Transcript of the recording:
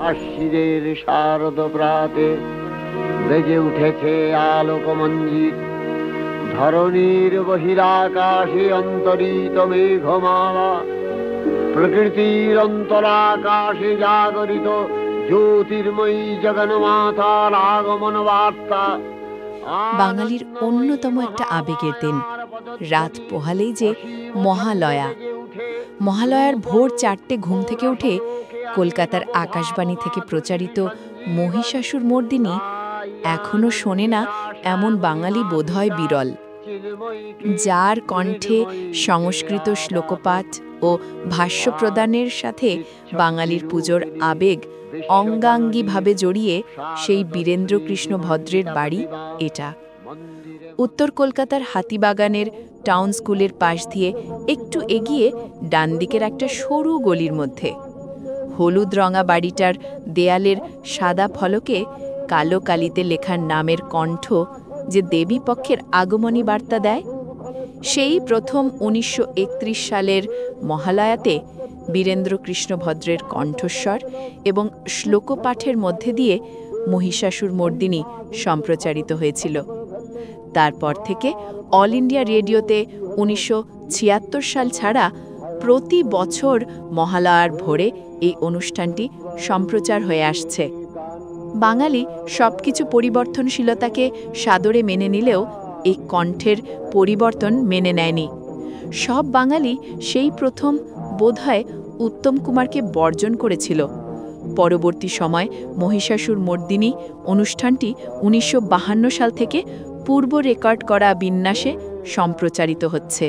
আশ্বিনের শারদ প্রাতে বেজে উঠেছে আলোকমঞ্জিত, ধরণীর বহিরাকাশে অন্তরিত মেঘমালা, প্রকৃতির অন্তরাকাশে জাগরিত জ্যোতির্ময়ী জগন্মাতার আগমন বার্তা। বাঙালির অন্যতম একটা আবেগের দিন, রাত পোহালেই যে মহালয়া। মহালয়ার ভোর 4টে ঘুম থেকে উঠে কলকাতার আকাশবাণী থেকে প্রচারিত মহিষাসুর মর্দিনী এখনো শোনে না এমন বাঙালি বোধহয় বিরল। যার কণ্ঠে সংস্কৃত শ্লোকপাঠ ও ভাষ্য প্রদানের সাথে বাঙালির পুজোর আবেগ অঙ্গাঙ্গিভাবে জড়িয়ে সেই বীরেন্দ্রকৃষ্ণ ভদ্রের বাড়ি এটা। উত্তর কলকাতার হাতিবাগানের টাউন স্কুলের পাশ দিয়ে একটু এগিয়ে ডান দিকের একটা সরু গলির মধ্যে হলুদ রঙা বাড়িটার দেয়ালের সাদা ফলকে কালো কালিতে লেখার নামের কণ্ঠ যে দেবী পক্ষের আগমনী বার্তা দেয়। সেই প্রথম 1931 সালের মহালয়াতে বীরেন্দ্রকৃষ্ণ ভদ্রের কণ্ঠস্বর এবং শ্লোকপাঠের মধ্যে দিয়ে মহিষাসুর মর্দিনী সম্প্রচারিত হয়েছিল। তারপর থেকে অল ইন্ডিয়া রেডিওতে 1976 সাল ছাড়া প্রতি বছর মহালয়ার ভোরে এই অনুষ্ঠানটি সম্প্রচার হয়ে আসছে। বাঙালি সবকিছু পরিবর্তনশীলতাকে সাদরে মেনে নিলেও এই কণ্ঠের পরিবর্তন মেনে নেয়নি। সব বাঙালি সেই প্রথম বোধহয় উত্তম কুমারকে বর্জন করেছিল। পরবর্তী সময় মহিষাসুর মর্দিনী অনুষ্ঠানটি 1952 সাল থেকে পূর্ব রেকর্ড করা বিন্যাসে সম্প্রচারিত হচ্ছে।